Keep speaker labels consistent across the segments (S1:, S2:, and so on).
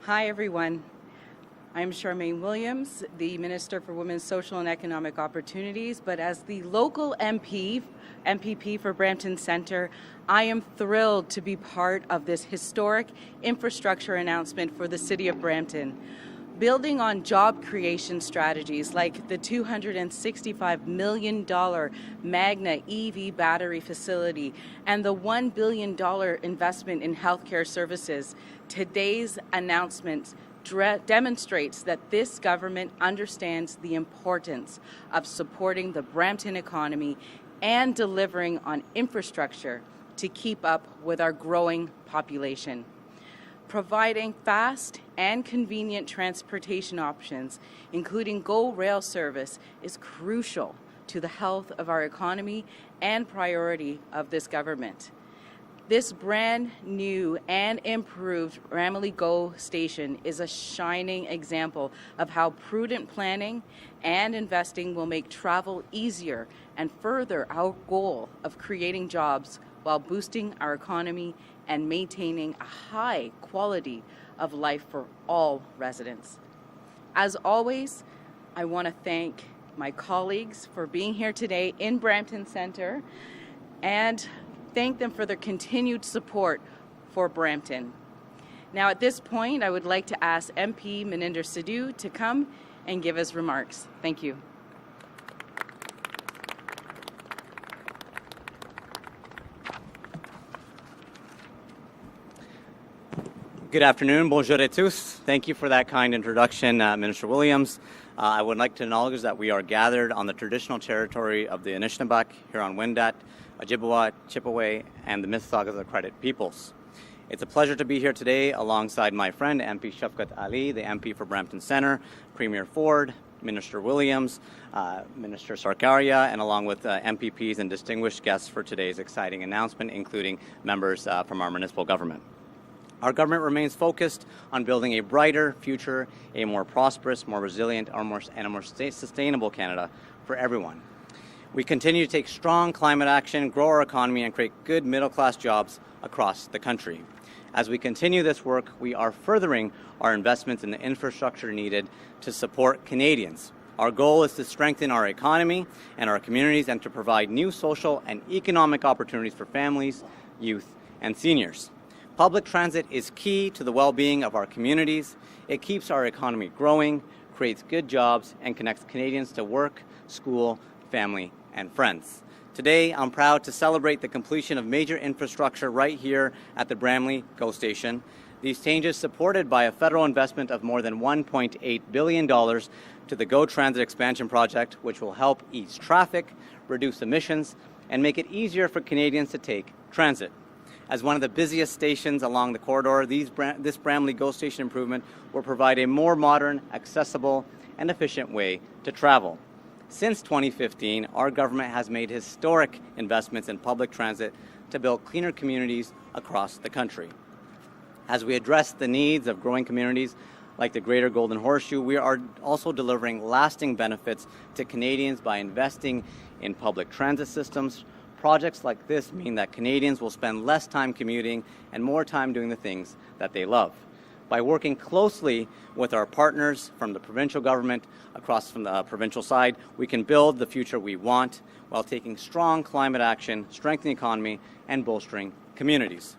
S1: Hi, everyone. I'm Charmaine Williams, the Minister for Women's Social and Economic Opportunities, but as the local MPP for Brampton Centre, I am thrilled to be part of this historic infrastructure announcement for the City of Brampton. Building on job creation strategies like the $265 million Magna EV battery facility and the $1 billion investment in healthcare services, today's announcement demonstrates that this government understands the importance of supporting the Brampton economy and delivering on infrastructure to keep up with our growing population. Providing fast and convenient transportation options, including GO rail service, is crucial to the health of our economy and priority of this government. This brand new and improved Ramilly GO station is a shining example of how prudent planning and investing will make travel easier and further our goal of creating jobs while boosting our economy and maintaining a high quality of life for all residents. As always, I want to thank my colleagues for being here today in Brampton Centre and thank them for their continued support for Brampton. Now at this point, I would like to ask MP Maninder Sidhu to come and give his remarks. Thank you.
S2: Good afternoon, bonjour et tous. Thank you for that kind introduction, Minister Williams. I would like to acknowledge that we are gathered on the traditional territory of the Anishinaabeg, Huron-Wendat, Ojibwa, Chippewa, and the Mississauga of the Credit peoples. It's a pleasure to be here today alongside my friend, MP Shafqat Ali, the MP for Brampton Centre, Premier Ford, Minister Williams, Minister Sarkaria, and along with MPPs and distinguished guests for today's exciting announcement, including members from our municipal government. Our government remains focused on building a brighter future, a more prosperous, more resilient, and a more sustainable Canada for everyone. We continue to take strong climate action, grow our economy, and create good middle-class jobs across the country. As we continue this work, we are furthering our investments in the infrastructure needed to support Canadians. Our goal is to strengthen our economy and our communities and to provide new social and economic opportunities for families, youth, and seniors. Public transit is key to the well-being of our communities. It keeps our economy growing, creates good jobs, and connects Canadians to work, school, family, and friends. Today, I'm proud to celebrate the completion of major infrastructure right here at the Ramilly GO station. These changes, supported by a federal investment of more than $1.8 billion to the GO Transit Expansion Project, which will help ease traffic, reduce emissions, and make it easier for Canadians to take transit. As one of the busiest stations along the corridor, this Ramilly GO station improvement will provide a more modern, accessible, and efficient way to travel. Since 2015, our government has made historic investments in public transit to build cleaner communities across the country. As we address the needs of growing communities like the Greater Golden Horseshoe, we are also delivering lasting benefits to Canadians by investing in public transit systems. Projects like this mean that Canadians will spend less time commuting and more time doing the things that they love. By working closely with our partners from the provincial government across from the provincial side, we can build the future we want while taking strong climate action, strengthening the economy, and bolstering communities.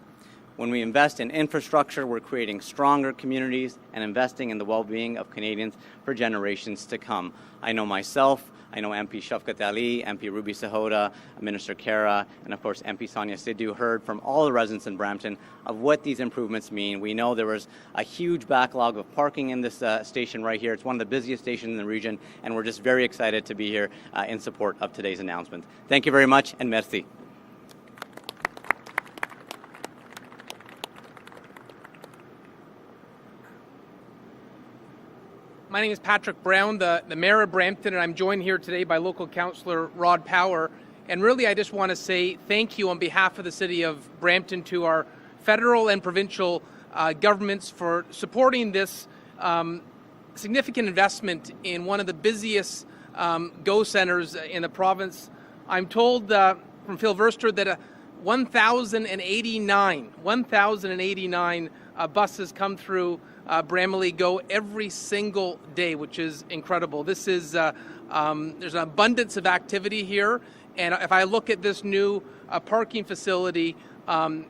S2: When we invest in infrastructure, we're creating stronger communities and investing in the well-being of Canadians for generations to come. I know myself, I know MP Shafqat Ali, MP Ruby Sahota, Minister Kara, and of course MP Sonia Sidhu heard from all the residents in Brampton of what these improvements mean. We know there was a huge backlog of parking in this station right here. It's one of the busiest stations in the region, and we're just very excited to be here in support of today's announcement. Thank you very much, and merci.
S3: My name is Patrick Brown, the Mayor of Brampton, and I'm joined here today by local councillor Rod Power. And really, I just want to say thank you on behalf of the City of Brampton to our federal and provincial governments for supporting this significant investment in one of the busiest GO centres in the province. I'm told from Phil Verster that 1,089 buses come through Bramalea go every single day, which is incredible. This is there's an abundance of activity here, and if I look at this new parking facility,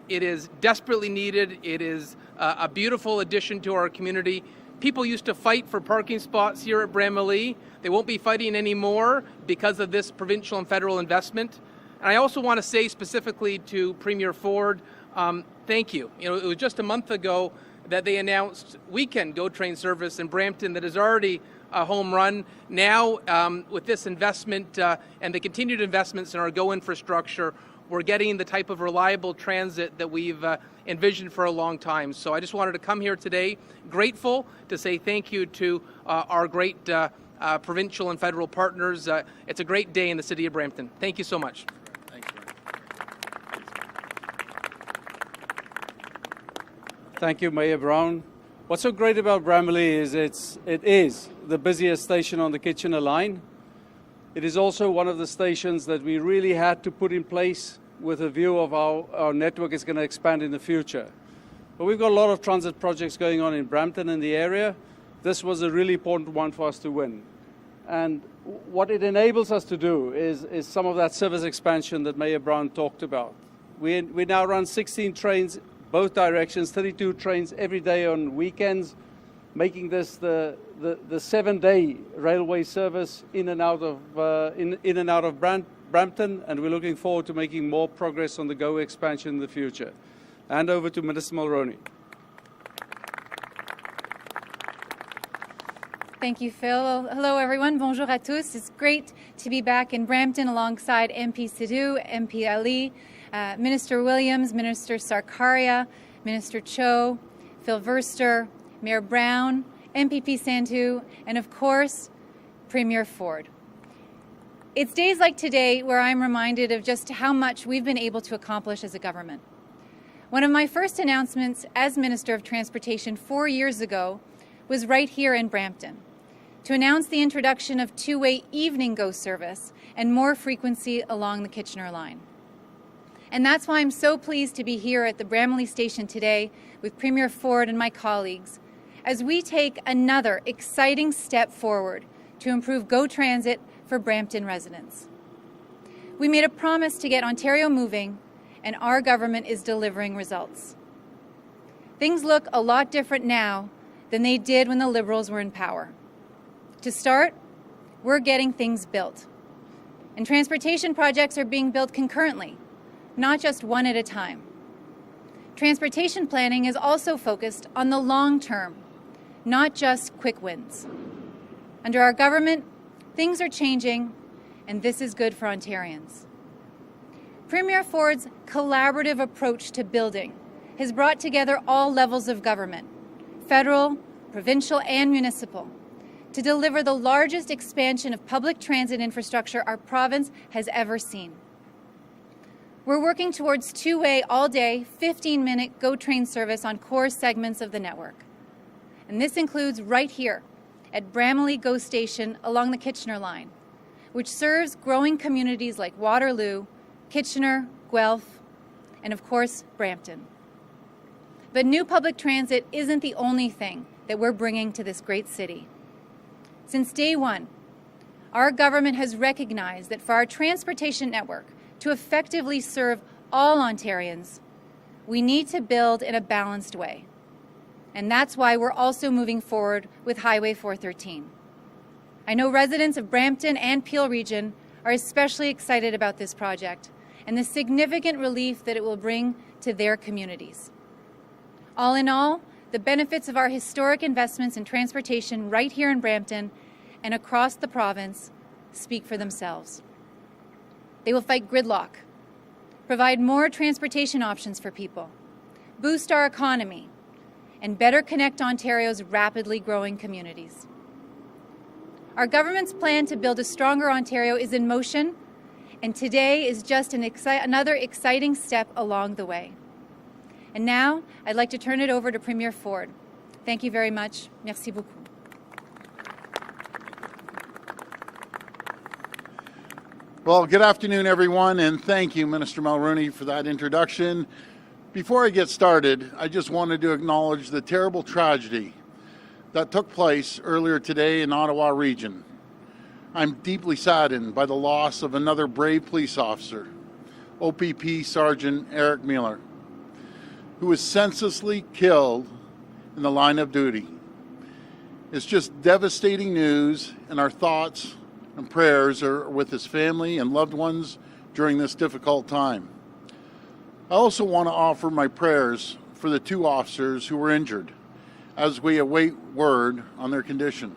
S3: it is desperately needed. It is a beautiful addition to our community. People used to fight for parking spots here at Bramalea. They won't be fighting anymore because of this provincial and federal investment. And I also want to say specifically to Premier Ford, thank you. You know, it was just a month ago that they announced weekend GO train service in Brampton that is already a home run. Now, with this investment and the continued investments in our GO infrastructure, we're getting the type of reliable transit that we've envisioned for a long time. So I just wanted to come here today, grateful to say thank you to our great provincial and federal partners. It's a great day in the city of Brampton. Thank you so much.
S4: Thank you, Mayor Brown. What's so great about Bramalea is it is the busiest station on the Kitchener line. It is also one of the stations that we really had to put in place with a view of how our network is going to expand in the future. But we've got a lot of transit projects going on in Brampton and the area. This was a really important one for us to win. And what it enables us to do is some of that service expansion that Mayor Brown talked about. We now run 16 trains both directions, 32 trains every day on weekends, making this the 7-day railway service in and out of Brampton, and we're looking forward to making more progress on the GO expansion in the future. And over to Minister Mulroney.
S5: Thank you, Phil. Hello, everyone. Bonjour à tous. It's great to be back in Brampton alongside MP Sidhu, MP Ali, Minister Williams, Minister Sarkaria, Minister Cho, Phil Verster, Mayor Brown, MPP Sandhu, and of course, Premier Ford. It's days like today where I'm reminded of just how much we've been able to accomplish as a government. One of my first announcements as Minister of Transportation 4 years ago was right here in Brampton, to announce the introduction of two-way evening GO service and more frequency along the Kitchener line. And that's why I'm so pleased to be here at the Bramalea station today with Premier Ford and my colleagues as we take another exciting step forward to improve GO transit for Brampton residents. We made a promise to get Ontario moving, and our government is delivering results. Things look a lot different now than they did when the Liberals were in power. To start, we're getting things built. And transportation projects are being built concurrently, not just one at a time. Transportation planning is also focused on the long term, not just quick wins. Under our government, things are changing, and this is good for Ontarians. Premier Ford's collaborative approach to building has brought together all levels of government, federal, provincial, and municipal, to deliver the largest expansion of public transit infrastructure our province has ever seen. We're working towards two-way, all-day, 15-minute GO train service on core segments of the network. And this includes right here at Bramalea GO Station along the Kitchener line, which serves growing communities like Waterloo, Kitchener, Guelph, and of course, Brampton. But new public transit isn't the only thing that we're bringing to this great city. Since day one, our government has recognized that for our transportation network to effectively serve all Ontarians, we need to build in a balanced way. And that's why we're also moving forward with Highway 413. I know residents of Brampton and Peel Region are especially excited about this project and the significant relief that it will bring to their communities. All in all, the benefits of our historic investments in transportation right here in Brampton and across the province speak for themselves. They will fight gridlock, provide more transportation options for people, boost our economy, and better connect Ontario's rapidly growing communities. Our government's plan to build a stronger Ontario is in motion, and today is just another exciting step along the way. And now, I'd like to turn it over to Premier Ford. Thank you very much. Merci beaucoup.
S6: Well, good afternoon, everyone, and thank you, Minister Mulroney, for that introduction. Before I get started, I just wanted to acknowledge the terrible tragedy that took place earlier today in Ottawa region. I'm deeply saddened by the loss of another brave police officer, OPP Sergeant Eric Miller, who was senselessly killed in the line of duty. It's just devastating news, and our thoughts and prayers are with his family and loved ones during this difficult time. I also want to offer my prayers for the two officers who were injured as we await word on their condition.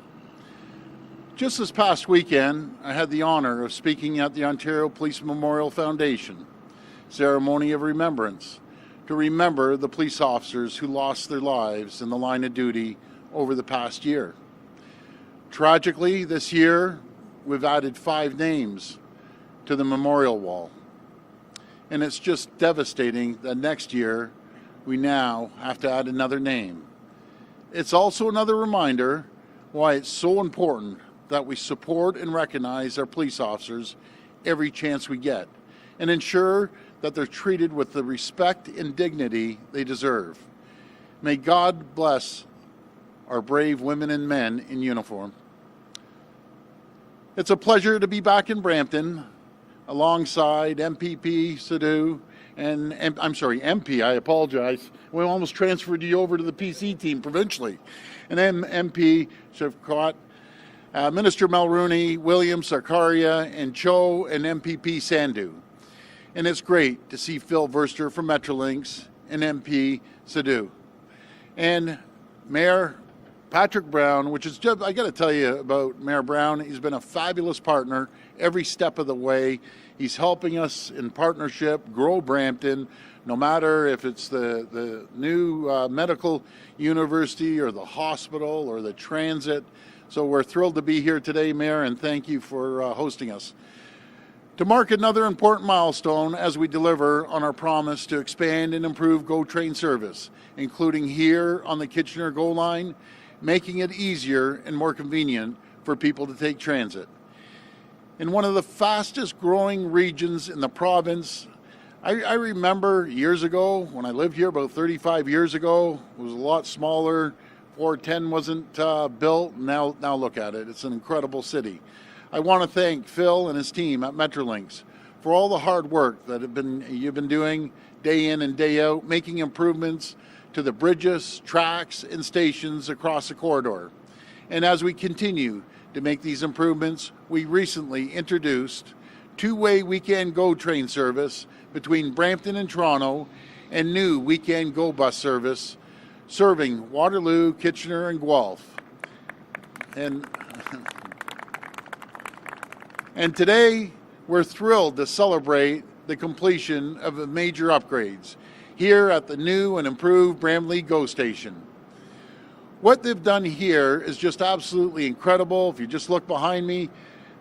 S6: Just this past weekend, I had the honor of speaking at the Ontario Police Memorial Foundation Ceremony of Remembrance to remember the police officers who lost their lives in the line of duty over the past year. Tragically, this year, we've added 5 names to the memorial wall. And it's just devastating that next year we now have to add another name. It's also another reminder why it's so important that we support and recognize our police officers every chance we get and ensure that they're treated with the respect and dignity they deserve. May God bless our brave women and men in uniform. It's a pleasure to be back in Brampton alongside MPP Sadu and MP, I apologize. We almost transferred you over to the PC team provincially. And then MP Shevkot, Minister Mulroney, Williams, Sarkaria, and Cho, and MPP Sandhu. And it's great to see Phil Verster from Metrolinx and MP Sadu. And Mayor Patrick Brown, which is just, I got to tell you about Mayor Brown. He's been a fabulous partner every step of the way. He's helping us in partnership grow Brampton, no matter if it's the new medical university or the hospital or the transit. So we're thrilled to be here today, Mayor, and thank you for hosting us. To mark another important milestone as we deliver on our promise to expand and improve GO train service, including here on the Kitchener GO line, making it easier and more convenient for people to take transit. In one of the fastest growing regions in the province, I remember years ago when I lived here about 35 years ago, it was a lot smaller. 410 wasn't built. Now look at it. It's an incredible city. I want to thank Phil and his team at Metrolinx for all the hard work that you've been doing day in and day out, making improvements to the bridges, tracks, and stations across the corridor. And as we continue to make these improvements, we recently introduced two-way weekend GO train service between Brampton and Toronto and new weekend GO bus service serving Waterloo, Kitchener, and Guelph. And today, we're thrilled to celebrate the completion of the major upgrades here at the new and improved Brampton GO station. What they've done here is just absolutely incredible. If you just look behind me,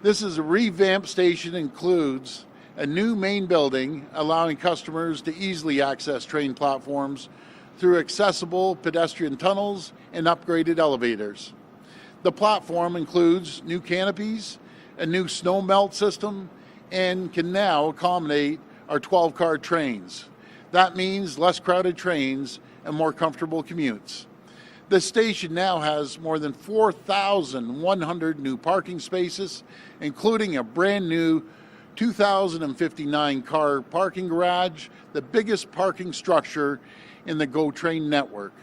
S6: this is a revamped station, includes a new main building allowing customers to easily access train platforms through accessible pedestrian tunnels and upgraded elevators. The platform includes new canopies, a new snow melt system, and can now accommodate our 12-car trains. That means less crowded trains and more comfortable commutes. The station now has more than 4,100 new parking spaces, including a brand new 2,059 car parking garage, the biggest parking structure in the GO train network.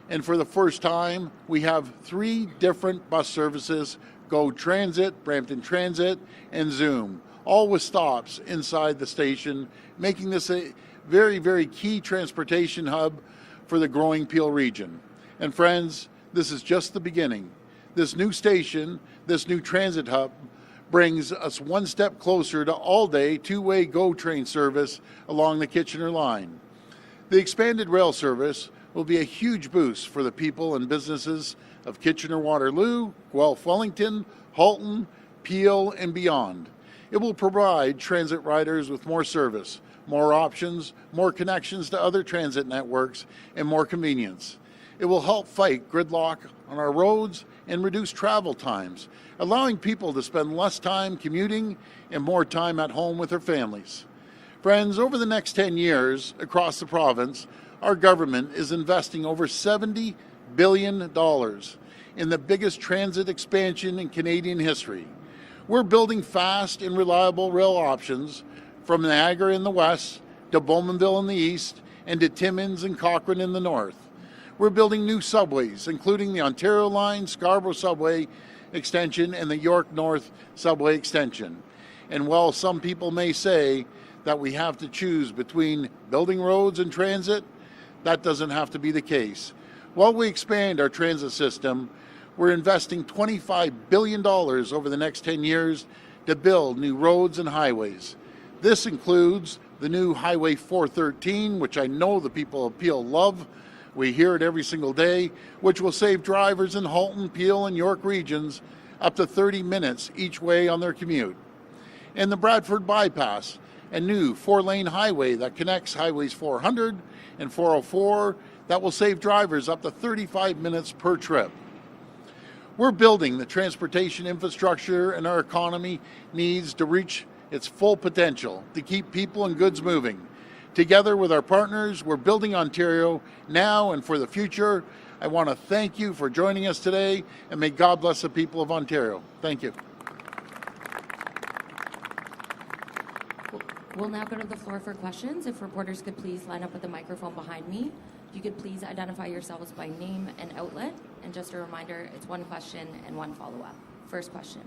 S6: And for the first time, we have 3 different bus services: GO Transit, Brampton Transit, and Zoom, all with stops inside the station, making this a very, very key transportation hub for the growing Peel region. And friends, this is just the beginning. This new station, this new transit hub, brings us one step closer to all-day two-way GO train service along the Kitchener line. The expanded rail service will be a huge boost for the people and businesses of Kitchener-Waterloo, Guelph-Wellington, Halton, Peel, and beyond. It will provide transit riders with more service, more options, more connections to other transit networks, and more convenience. It will help fight gridlock on our roads and reduce travel times, allowing people to spend less time commuting and more time at home with their families. Friends, over the next 10 years across the province, our government is investing over $70 billion in the biggest transit expansion in Canadian history. We're building fast and reliable rail options from Niagara in the west to Bowmanville in the east and to Timmins and Cochrane in the north. We're building new subways, including the Ontario Line, Scarborough Subway Extension, and the York North Subway Extension. And while some people may say that we have to choose between building roads and transit, that doesn't have to be the case. While we expand our transit system, we're investing $25 billion over the next 10 years to build new roads and highways. This includes the new Highway 413, which I know the people of Peel love. We hear it every single day, which will save drivers in Halton, Peel, and York regions up to 30 minutes each way on their commute. And the Bradford Bypass, a new 4-lane highway that connects Highways 400 and 404 that will save drivers up to 35 minutes per trip. We're building the transportation infrastructure and our economy needs to reach its full potential to keep people and goods moving. Together with our partners, we're building Ontario now and for the future. I want to thank you for joining us today, and may God bless the people of Ontario. Thank you.
S7: We'll now go to the floor for questions. If reporters could please line up with the microphone behind me. If you could please identify yourselves by name and outlet. And just a reminder, it's one question and one follow-up. First question.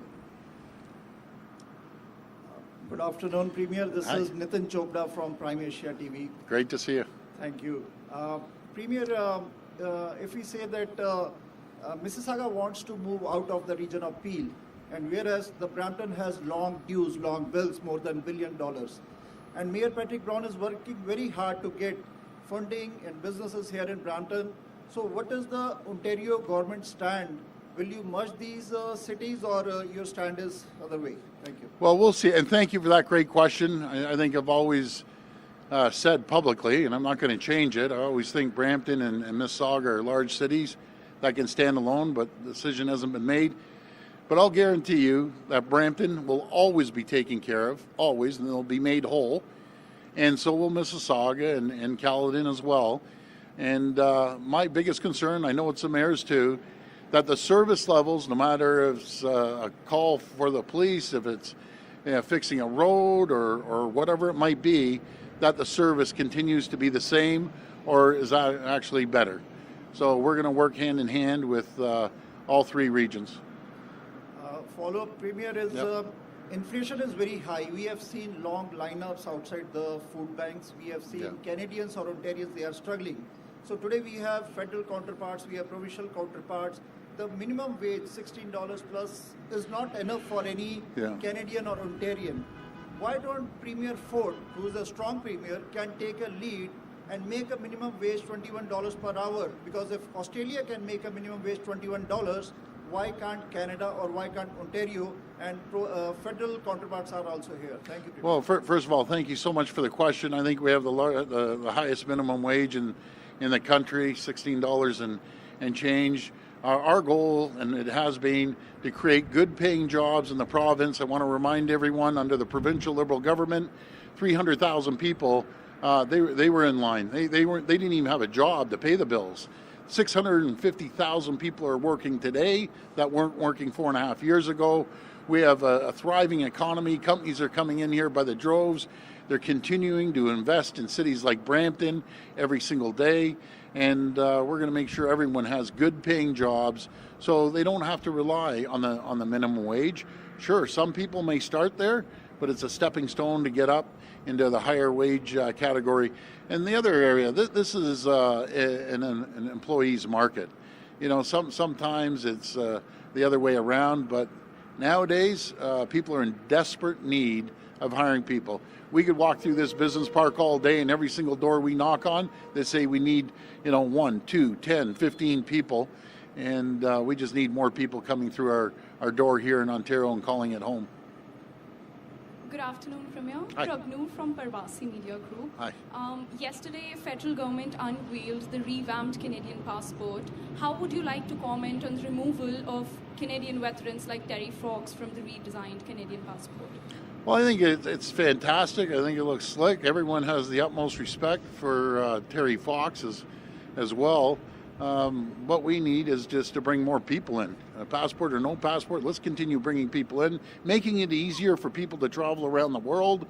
S8: Good afternoon, Premier. This
S6: Hi.
S8: is Nitin Chopra from Prime Asia TV.
S6: Great to see you.
S8: Thank you. Premier, if we say that Mississauga wants to move out of the region of Peel, and whereas the Brampton has long dues, long bills, more than $1 billion, and Mayor Patrick Brown is working very hard to get funding and businesses here in Brampton. So what is the Ontario government stand? Will you merge these cities, or your stand is other way? Thank you.
S6: Well, we'll see. And thank you for that great question. I think I've always said publicly, and I'm not going to change it, I always think Brampton and Mississauga are large cities that can stand alone, but the decision hasn't been made. But I'll guarantee you that Brampton will always be taken care of, always, and they'll be made whole. And so will Mississauga and Caledon as well. And my biggest concern, I know it's the mayor's too, that the service levels, no matter if it's a call for the police, if it's fixing a road or whatever it might be, that the service continues to be the same or is actually better. So we're going to work hand in hand with all three regions.
S8: Follow-up, Premier, is
S6: Yep.
S8: inflation is very high. We have seen long lineups outside the food banks. We have seen Canadians or Ontarians, they are struggling. So today we have federal counterparts, we have provincial counterparts. The minimum wage, $16 plus, is not enough for any Canadian or Ontarian. Why don't Premier Ford, who is a strong Premier, can take a lead and make a minimum wage $21 per hour? Because if Australia can make a minimum wage $21, why can't Canada or why can't Ontario? And federal counterparts are also here. Thank you, Premier.
S6: Well, first of all, thank you so much for the question. I think we have the highest minimum wage in the country, $16 and change. Our goal, and it has been, to create good-paying jobs in the province. I want to remind everyone, under the provincial Liberal government, 300,000 people, they were in line. They didn't even have a job to pay the bills. 650,000 people are working today that weren't working 4.5 years ago. We have a thriving economy. Companies are coming in here by the droves. They're continuing to invest in cities like Brampton every single day. And we're going to make sure everyone has good paying jobs so they don't have to rely on the minimum wage. Sure, some people may start there, but it's a stepping stone to get up into the higher wage category. And the other area, this is an employee's market. You know, sometimes it's the other way around, but nowadays people are in desperate need of hiring people. We could walk through this business park all day, and every single door we knock on, they say we need, 1, 2, 10, 15 people. And we just need more people coming through our door here in Ontario and calling it home.
S9: Good afternoon, Premier.
S6: Hi.
S9: Prabnu from Parvasi Media Group.
S6: Hi.
S9: Yesterday, federal government unveiled the revamped Canadian passport. How would you like to comment on the removal of Canadian veterans like Terry Fox from the redesigned Canadian passport?
S6: Well, I think it's fantastic. I think it looks slick. Everyone has the utmost respect for Terry Fox as well. What we need is just to bring more people in. A passport or no passport, let's continue bringing people in, making it easier for people to travel around the world.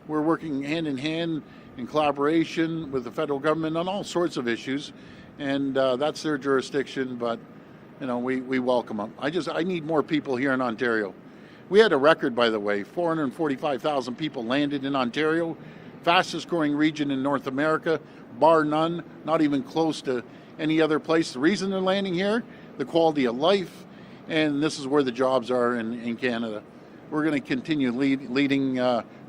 S6: We're working hand in hand in collaboration with the federal government on all sorts of issues, and that's their jurisdiction, but we welcome them. I need more people here in Ontario. We had a record, by the way, 445,000 people landed in Ontario, fastest growing region in North America, bar none, not even close to any other place. The reason they're landing here, the quality of life, and this is where the jobs are in Canada. We're going to continue leading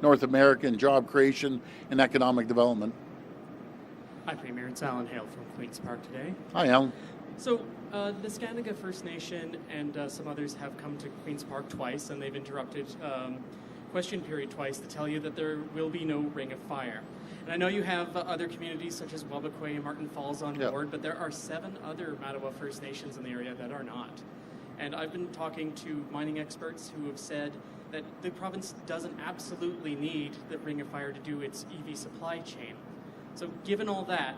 S6: North America in job creation and economic development.
S10: Hi, Premier. It's Alan Hale from Queen's Park today.
S6: Hi, Alan.
S10: So, the Neskantaga First Nation and some others have come to Queen's Park twice, and they've interrupted question period twice to tell you that there will be no Ring of Fire. And I know you have other communities such as Wabakwe and Martin Falls on board, but there are 7 other Mattawa First Nations in the area that are not. And I've been talking to mining experts who have said that the province doesn't absolutely need the Ring of Fire to do its EV supply chain. So given all that,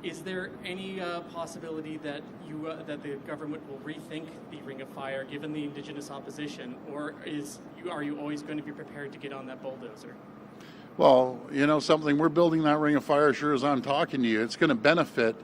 S10: is there any possibility that that the government will rethink the Ring of Fire given the Indigenous opposition, or are you always going to be prepared to get on that bulldozer?
S6: Well, something, we're building that Ring of Fire sure as I'm talking to you. It's going to benefit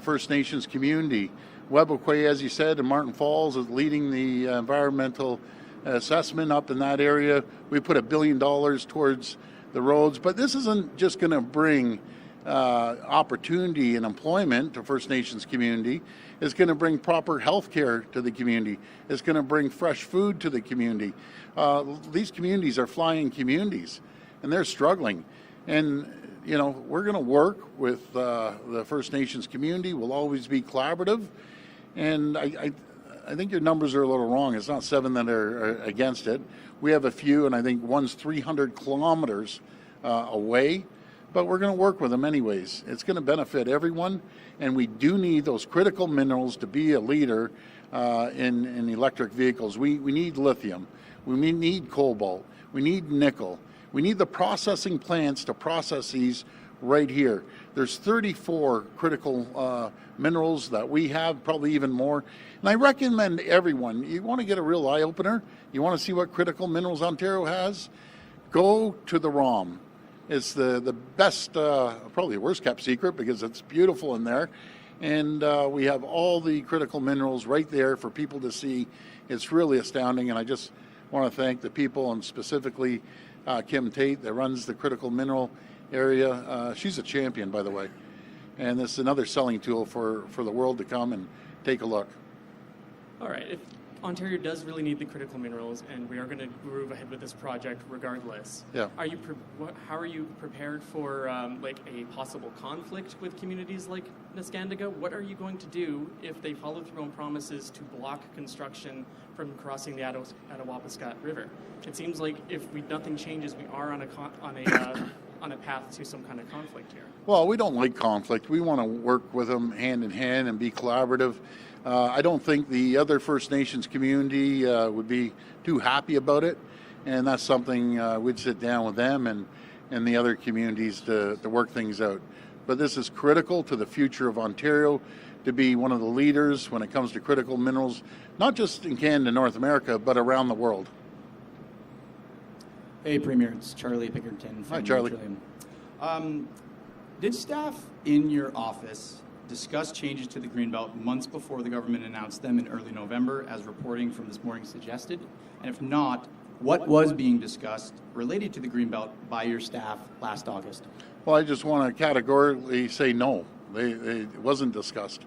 S6: First Nations community. Wabakwe, as you said, and Martin Falls is leading the environmental assessment up in that area. We put $1 billion towards the roads, but this isn't just going to bring opportunity and employment to First Nations community. It's going to bring proper health care to the community. It's going to bring fresh food to the community. These communities are flying communities, and they're struggling. And, we're going to work with the First Nations community. We'll always be collaborative. And I think your numbers are a little wrong. It's not 7 that are against it. We have a few, and I think one's 300 kilometers away. But we're going to work with them anyways. It's going to benefit everyone, and we do need those critical minerals to be a leader in electric vehicles. We need lithium. We need cobalt. We need nickel. We need the processing plants to process these right here. There's 34 critical minerals that we have, probably even more. And I recommend everyone, you want to get a real eye-opener, you want to see what critical minerals Ontario has, go to the ROM. It's the best, probably the worst kept secret because it's beautiful in there. And we have all the critical minerals right there for people to see. It's really astounding. And I just want to thank the people, and specifically Kim Tate that runs the critical mineral area. She's a champion, by the way. And it's another selling tool for the world to come and take a look.
S10: All right. If Ontario does really need the critical minerals, and we are going to move ahead with this project regardless.
S6: Yeah.
S10: How are you prepared for a possible conflict with communities like Neskantaga? What are you going to do if they follow through on promises to block construction from crossing the Attawapiskat River? It seems like if nothing changes, we are on a path to some kind of conflict here.
S6: Well, we don't like conflict. We want to work with them hand in hand and be collaborative. I don't think the other First Nations community would be too happy about it, and that's something we'd sit down with them and the other communities to work things out. But this is critical to the future of Ontario, to be one of the leaders when it comes to critical minerals, not just in Canada and North America, but around the world.
S11: Hey, Premier, it's Charlie Pickerton from
S6: Hi, Charlie.
S11: Did staff in your office discuss changes to the Greenbelt months before the government announced them in early November, as reporting from this morning suggested? And if not, what was being discussed related to the Greenbelt by your staff last August?
S6: Well, I just want to categorically say no. It wasn't discussed.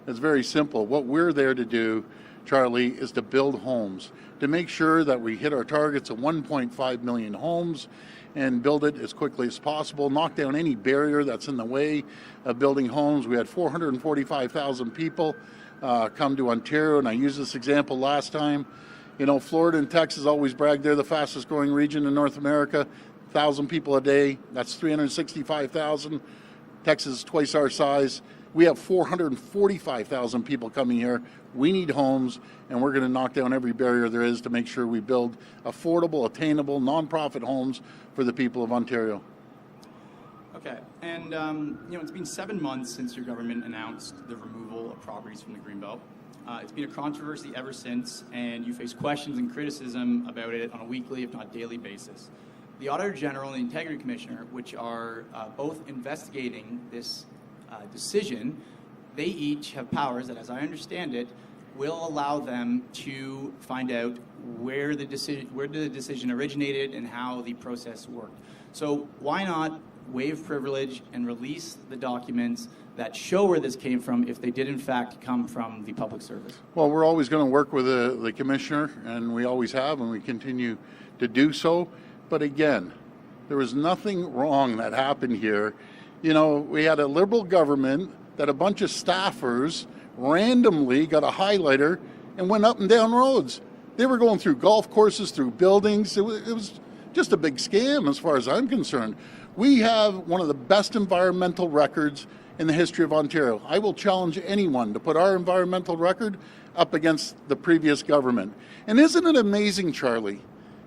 S6: It's very simple. What we're there to do, Charlie, is to build homes, to make sure that we hit our targets of 1.5 million homes and build it as quickly as possible, knock down any barrier that's in the way of building homes. We had 445,000 people come to Ontario, and I used this example last time. Florida and Texas always brag they're the fastest growing region in North America, 1,000 people a day. That's 365,000. Texas is twice our size. We have 445,000 people coming here. We need homes, and we're going to knock down every barrier there is to make sure we build affordable, attainable, nonprofit homes for the people of Ontario.
S11: Okay, and it's been 7 months since your government announced the removal of properties from the Greenbelt. It's been a controversy ever since, and you face questions and criticism about it on a weekly, if not daily basis. The Auditor General and the Integrity Commissioner, which are both investigating this decision, they each have powers that, as I understand it, will allow them to find out where the decision originated and how the process worked. So why not waive privilege and release the documents that show where this came from if they did in fact come from the public service?
S6: Well, we're always going to work with the commissioner, and we always have, and we continue to do so. But again, there was nothing wrong that happened here. We had a Liberal government that a bunch of staffers randomly got a highlighter and went up and down roads. They were going through golf courses, through buildings. It was just a big scam as far as I'm concerned. We have one of the best environmental records in the history of Ontario. I will challenge anyone to put our environmental record up against the previous government. And isn't it amazing, Charlie?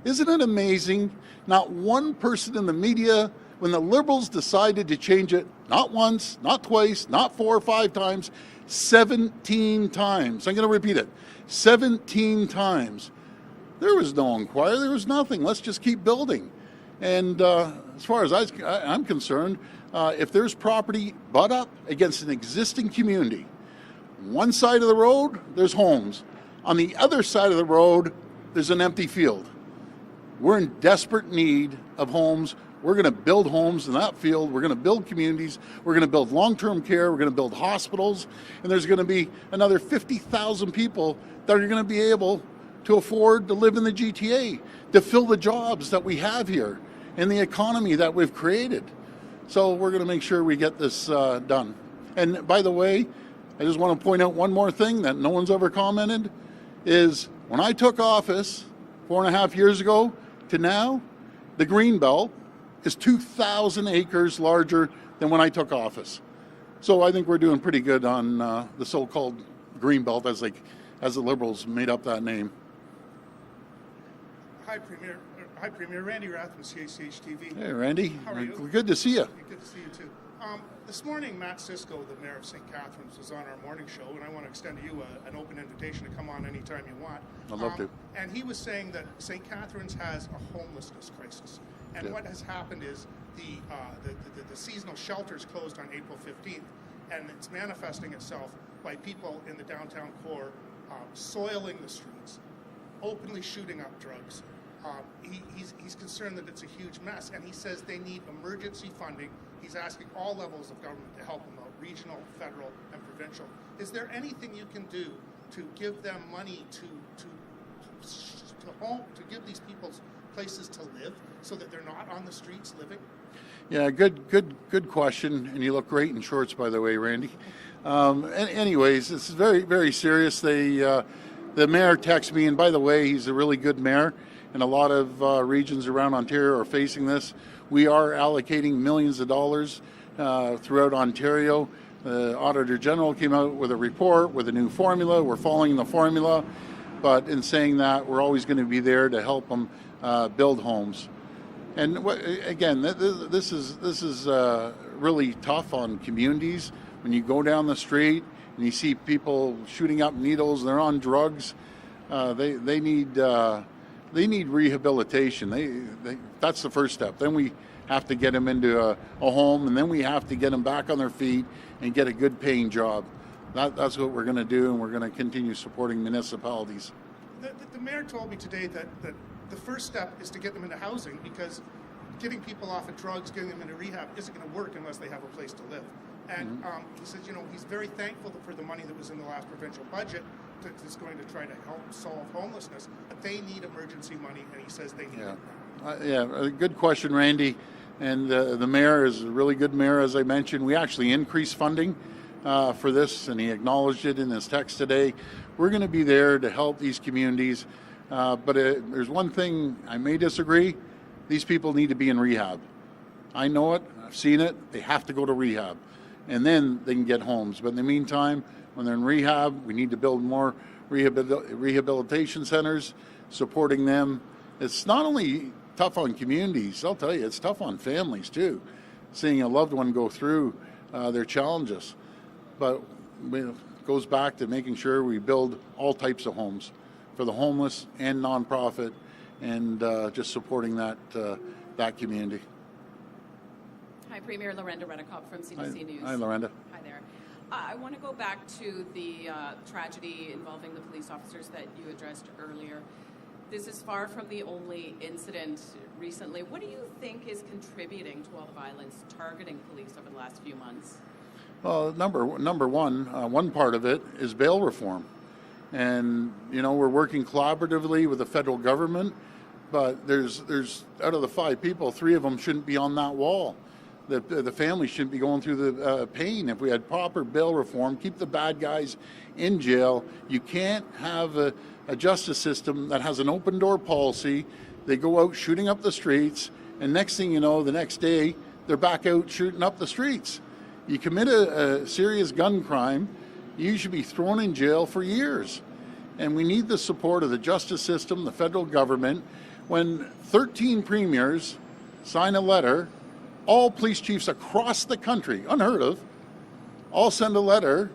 S6: Isn't it amazing? Not one person in the media, when the Liberals decided to change it, not once, not twice, not 4 or 5 times, 17 times. I'm going to repeat it. 17 times. There was no inquiry. There was nothing. Let's just keep building. And as far as I'm concerned, if there's property butt up against an existing community, one side of the road, there's homes. On the other side of the road, there's an empty field. We're in desperate need of homes. We're going to build homes in that field. We're going to build communities. We're going to build long-term care. We're going to build hospitals. And there's going to be another 50,000 people that are going to be able to afford to live in the GTA, to fill the jobs that we have here and the economy that we've created. So we're going to make sure we get this done. And by the way, I just want to point out one more thing that no one's ever commented, is when I took office 4.5 years ago to now, the Greenbelt is 2,000 acres larger than when I took office. So I think we're doing pretty good on the so-called Greenbelt, as the Liberals made up that name.
S12: Hi, Premier. Randy Rath from CACH TV.
S6: Hey, Randy.
S12: How are you?
S6: Good to see you.
S12: Good to see you, too. This morning, Matt Cisco, the mayor of St. Catharines, was on our morning show, and I want to extend to you an open invitation to come on anytime you want.
S6: I'd love to.
S12: And he was saying that St. Catharines has a homelessness crisis. And what has happened is the seasonal shelters closed on April 15th, and it's manifesting itself by people in the downtown core soiling the streets, openly shooting up drugs. He's concerned that it's a huge mess, and he says they need emergency funding. He's asking all levels of government to help them out, regional, federal, and provincial. Is there anything you can do to give them money to give these people places to live so that they're not on the streets living?
S6: Yeah, good question, and you look great in shorts, by the way, Randy. Anyways, this is very, very serious. The mayor texted me, and by the way, he's a really good mayor, and a lot of regions around Ontario are facing this. We are allocating millions of dollars throughout Ontario. The Auditor General came out with a report with a new formula. We're following the formula, but in saying that, we're always going to be there to help them build homes. And again, this is really tough on communities. When you go down the street and you see people shooting up needles, they're on drugs. They need rehabilitation. That's the first step. Then we have to get them into a home, and then we have to get them back on their feet and get a good paying job. That's what we're going to do, and we're going to continue supporting municipalities.
S12: The mayor told me today that the first step is to get them into housing, because getting people off of drugs, getting them into rehab isn't going to work unless they have a place to live. And he says, he's very thankful for the money that was in the last provincial budget that's going to try to help solve homelessness, but they need emergency money, and he says they need it now.
S6: A good question, Randy. And the mayor is a really good mayor, as I mentioned. We actually increased funding for this, and he acknowledged it in his text today. We're going to be there to help these communities, but there's one thing I may disagree. These people need to be in rehab. I know it. I've seen it. They have to go to rehab, and then they can get homes. But in the meantime, when they're in rehab, we need to build more rehabilitation centers, supporting them. It's not only tough on communities, I'll tell you, it's tough on families too. seeing a loved one go through their challenges. But it goes back to making sure we build all types of homes for the homeless and nonprofit, and just supporting that community.
S13: Hi, Premier Lorenda Redekop from CBC News.
S6: Hi, Lorenda.
S13: Hi there. I want to go back to the tragedy involving the police officers that you addressed earlier. This is far from the only incident recently. What do you think is contributing to all the violence targeting police over the last few months?
S6: Well, number one part of it is bail reform. And, we're working collaboratively with the federal government, but there's out of the 5 people, 3 of them shouldn't be on that wall. The family shouldn't be going through the pain. If we had proper bail reform, keep the bad guys in jail. You can't have a justice system that has an open door policy. They go out shooting up the streets, and next thing you know, the next day, they're back out shooting up the streets. You commit a serious gun crime, you should be thrown in jail for years. And we need the support of the justice system, the federal government. When 13 premiers sign a letter, all police chiefs across the country, unheard of, all send a letter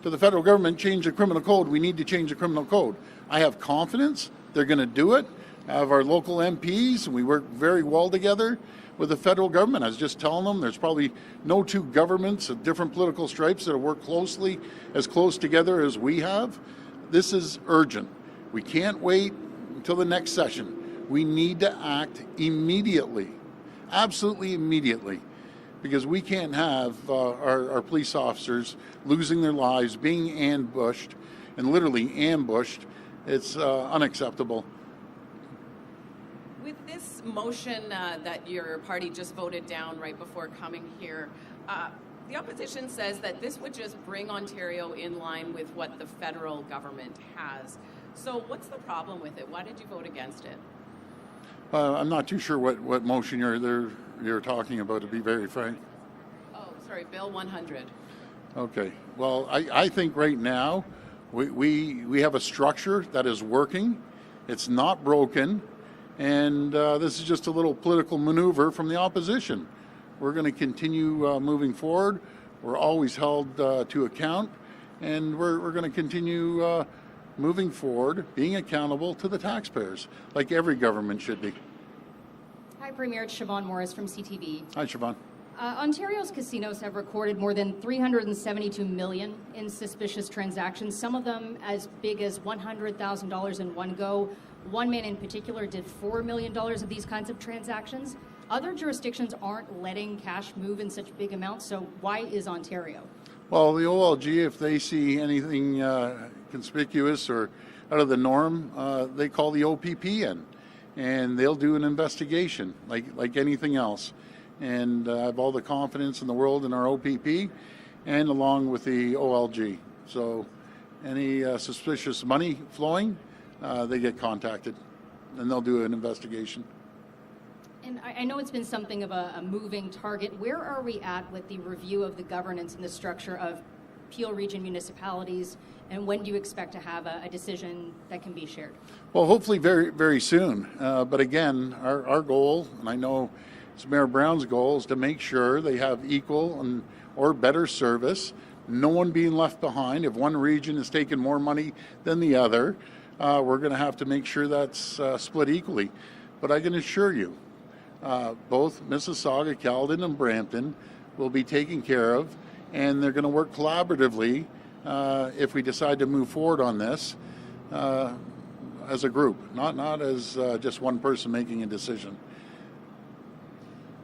S6: to the federal government, change the criminal code. We need to change the criminal code. I have confidence they're going to do it. I have our local MPs. We work very well together with the federal government. I was just telling them there's probably no 2 governments of different political stripes that have worked as close together as we have. This is urgent. We can't wait until the next session. We need to act immediately. Absolutely immediately, because we can't have our police officers losing their lives, being ambushed, and literally ambushed. It's unacceptable.
S13: With this motion that your party just voted down right before coming here, the opposition says that this would just bring Ontario in line with what the federal government has. So what's the problem with it? Why did you vote against it?
S6: I'm not too sure what motion you're talking about, to be very frank.
S13: Oh, sorry, Bill 100.
S6: Okay. Well, I think right now we have a structure that is working. It's not broken, and this is just a little political maneuver from the opposition. We're going to continue moving forward. We're always held to account, and we're going to continue moving forward, being accountable to the taxpayers, like every government should be.
S14: Hi, Premier. It's Siobhan Morris from CTV.
S6: Hi, Siobhan.
S14: Ontario's casinos have recorded more than $372 million in suspicious transactions, some of them as big as $100,000 in one go. One man in particular did $4 million of these kinds of transactions. Other jurisdictions aren't letting cash move in such big amounts, so why is Ontario?
S6: Well, the OLG, if they see anything conspicuous or out of the norm, they call the OPP in, and they'll do an investigation like anything else. And I have all the confidence in the world in our OPP and along with the OLG. So any suspicious money flowing, they get contacted, and they'll do an investigation.
S14: And I know it's been something of a moving target. Where are we at with the review of the governance and the structure of Peel Region municipalities, and when do you expect to have a decision that can be shared?
S6: Well, hopefully very, very soon. But again, our goal, and I know it's Mayor Brown's goal, is to make sure they have equal or better service, no one being left behind. If one region is taking more money than the other, we're going to have to make sure that's split equally. But I can assure you, both Mississauga, Caledon, and Brampton will be taken care of, and they're going to work collaboratively if we decide to move forward on this as a group, not as just one person making a decision.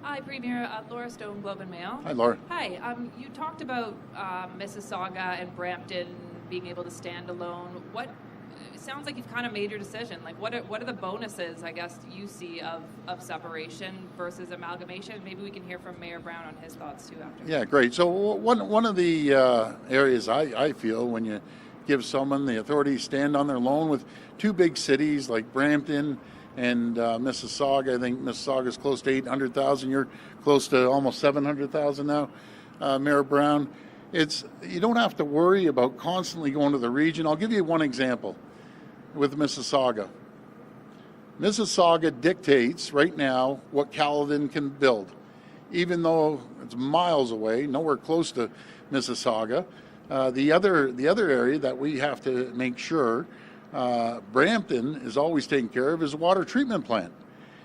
S15: Hi, Premier. Laura Stone, Globe and Mail.
S6: Hi, Laura.
S15: Hi. You talked about Mississauga and Brampton being able to stand alone. It sounds like you've kind of made your decision. Like, what are the bonuses, I guess, you see of separation versus amalgamation? Maybe we can hear from Mayor Brown on his thoughts too after.
S6: Yeah, great. So one of the areas I feel when you give someone the authority to stand on their own with 2 big cities like Brampton and Mississauga. I think Mississauga is close to 800,000. You're close to almost 700,000 now, Mayor Brown. You don't have to worry about constantly going to the region. I'll give you one example with Mississauga. Mississauga dictates right now what Caledon can build. even though it's miles away, nowhere close to Mississauga. The other area that we have to make sure Brampton is always taken care of is a water treatment plant.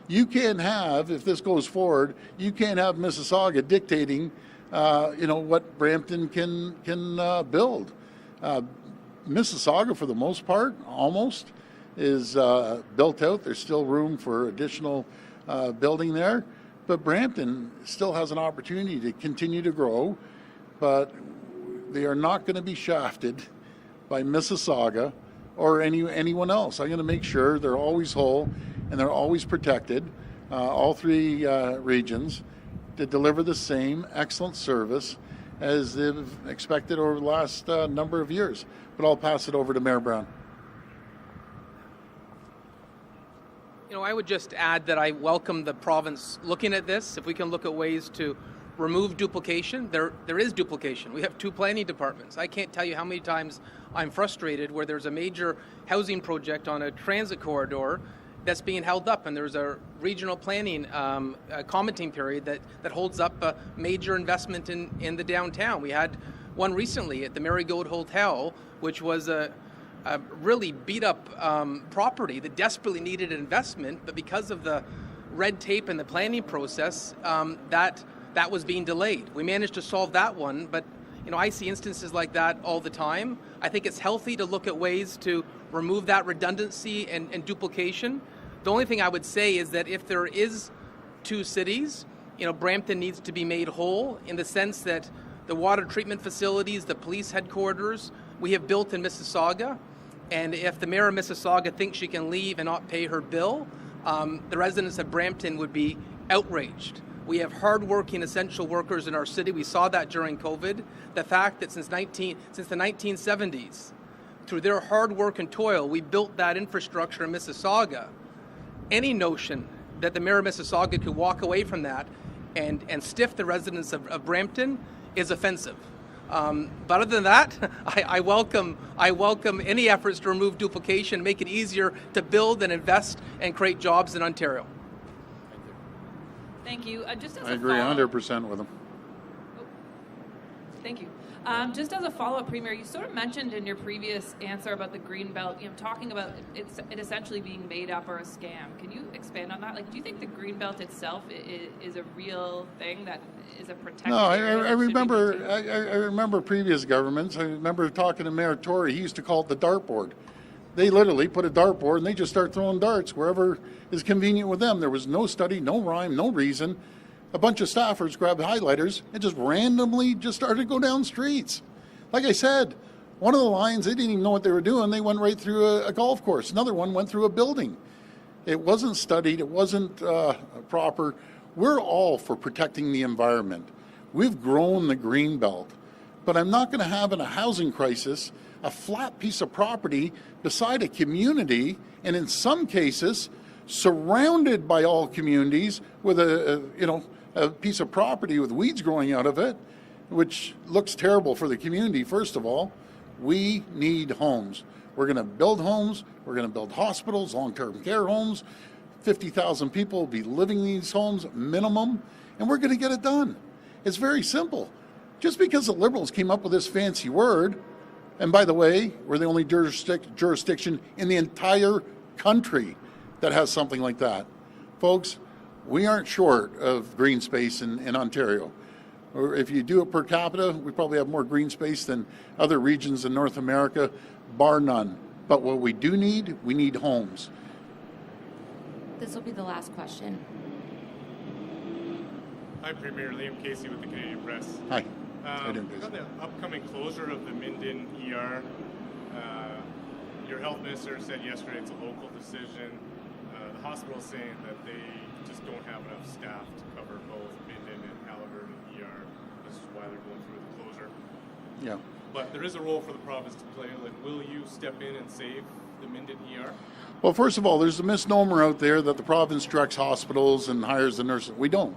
S6: You can't have, if this goes forward, you can't have Mississauga dictating, what Brampton can build. Mississauga, for the most part, almost, is built out. There's still room for additional building there. But Brampton still has an opportunity to continue to grow, but they are not going to be shafted by Mississauga or anyone else. I'm going to make sure they're always whole and they're always protected, all three regions, to deliver the same excellent service as they've expected over the last number of years. But I'll pass it over to Mayor Brown.
S3: I would just add that I welcome the province looking at this. If we can look at ways to remove duplication, there is duplication. We have 2 planning departments. I can't tell you how many times I'm frustrated where there's a major housing project on a transit corridor that's being held up, and there's a regional planning commenting period that holds up a major investment in the downtown. We had one recently at the Marigold Hotel, which was a really beat up property that desperately needed investment, but because of the red tape and the planning process, that was being delayed. We managed to solve that one, but I see instances like that all the time. I think it's healthy to look at ways to remove that redundancy and duplication. The only thing I would say is that if there is 2 cities, Brampton needs to be made whole in the sense that the water treatment facilities, the police headquarters, we have built in Mississauga. And if the mayor of Mississauga thinks she can leave and not pay her bill, the residents of Brampton would be outraged. We have hardworking essential workers in our city. We saw that during COVID. The fact that since the 1970s, through their hard work and toil, we built that infrastructure in Mississauga. Any notion that the mayor of Mississauga could walk away from that and stiff the residents of Brampton is offensive. But other than that, I welcome any efforts to remove duplication, make it easier to build and invest and create jobs in Ontario.
S15: Thank you. Just as
S6: I agree 100% with him.
S15: Thank you. Just as a follow-up, Premier, you sort of mentioned in your previous answer about the Greenbelt, talking about it essentially being made up or a scam. Can you expand on that? Do you think the Greenbelt itself is a real thing that is a protected area?
S6: No, I remember previous governments. I remember talking to Mayor Tory. He used to call it the dartboard. They literally put a dartboard and they just start throwing darts wherever is convenient with them. There was no study, no rhyme, no reason. A bunch of staffers grabbed highlighters and just randomly just started to go down streets. Like I said, one of the lines, they didn't even know what they were doing. They went right through a golf course. Another one went through a building. It wasn't studied. It wasn't proper. We're all for protecting the environment. We've grown the green belt. But I'm not going to have in a housing crisis a flat piece of property beside a community, and in some cases, surrounded by all communities with a piece of property with weeds growing out of it, which looks terrible for the community. First of all, we need homes. We're going to build homes. We're going to build hospitals, long-term care homes. 50,000 people will be living in these homes minimum, and we're going to get it done. It's very simple. Just because the Liberals came up with this fancy word, and by the way, we're the only jurisdiction in the entire country that has something like that. Folks, we aren't short of green space in Ontario. Or if you do it per capita, we probably have more green space than other regions in North America, bar none. But what we do need, we need homes.
S7: This will be the last question.
S16: Hi, Premier Liam Casey with the Canadian Press.
S6: Hi.
S16: On the upcoming closure of the Minden ER, your health minister said yesterday it's a local decision. The hospital is saying that they just don't have enough staff to cover both Minden and Haliburton ER. This is why they're going through the closure.
S6: Yeah.
S16: But there is a role for the province to play. Will you step in and save the Minden ER?
S6: Well, first of all, there's a misnomer out there that the province directs hospitals and hires the nurses. We don't.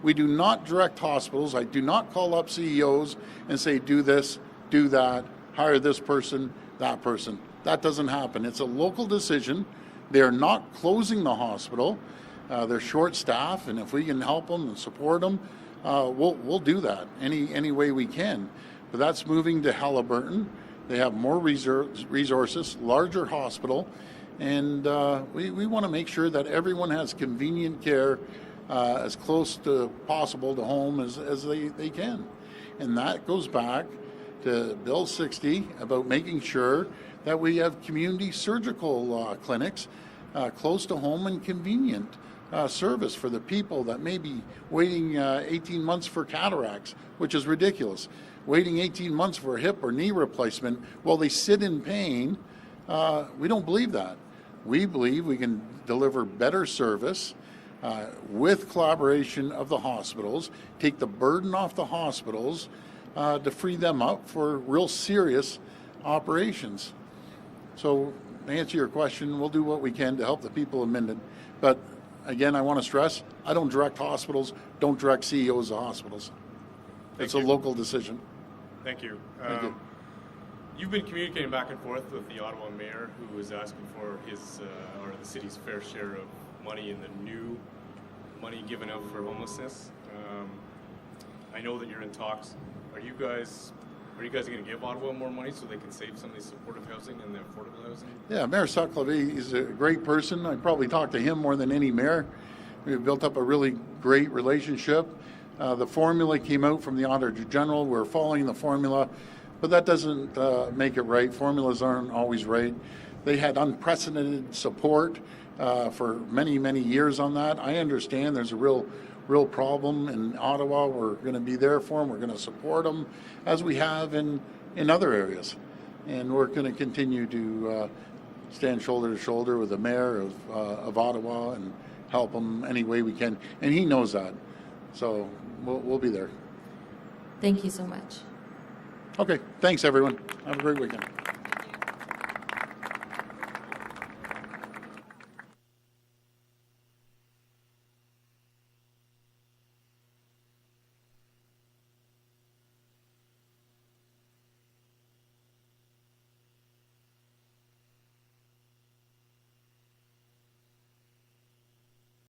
S6: We do not direct hospitals. I do not call up CEOs and say, do this, do that, hire this person, that person. That doesn't happen. It's a local decision. They're not closing the hospital. They're short staffed, and if we can help them and support them, we'll do that any way we can. But that's moving to Halliburton. They have more resources, larger hospital, and we want to make sure that everyone has convenient care as close to possible to home as they can. And that goes back to Bill 60 about making sure that we have community surgical clinics close to home and convenient service for the people that may be waiting 18 months for cataracts, which is ridiculous. Waiting 18 months for a hip or knee replacement while they sit in pain, we don't believe that. We believe we can deliver better service with collaboration of the hospitals, take the burden off the hospitals to free them up for real serious operations. So to answer your question, we'll do what we can to help the people of Minden. But again, I want to stress, I don't direct hospitals, don't direct CEOs of hospitals. It's a local decision.
S16: Thank you.
S6: Thank you.
S16: You've been communicating back and forth with the Ottawa mayor, who is asking for his or the city's fair share of money in the new money given out for homelessness. I know that you're in talks. Are you guys going to give Ottawa more money so they can save some of these supportive housing and the affordable housing?
S6: Yeah, Mayor Sutcliffe is a great person. I probably talk to him more than any mayor. We've built up a really great relationship. The formula came out from the Auditor General. We're following the formula, but that doesn't make it right. Formulas aren't always right. They had unprecedented support for many, many years on that. I understand there's a real problem in Ottawa. We're going to be there for them. We're going to support them as we have in other areas. And we're going to continue to stand shoulder to shoulder with the mayor of Ottawa and help him any way we can. And he knows that. So we'll be there.
S7: Thank you so much.
S6: Okay. Thanks, everyone. Have a great weekend.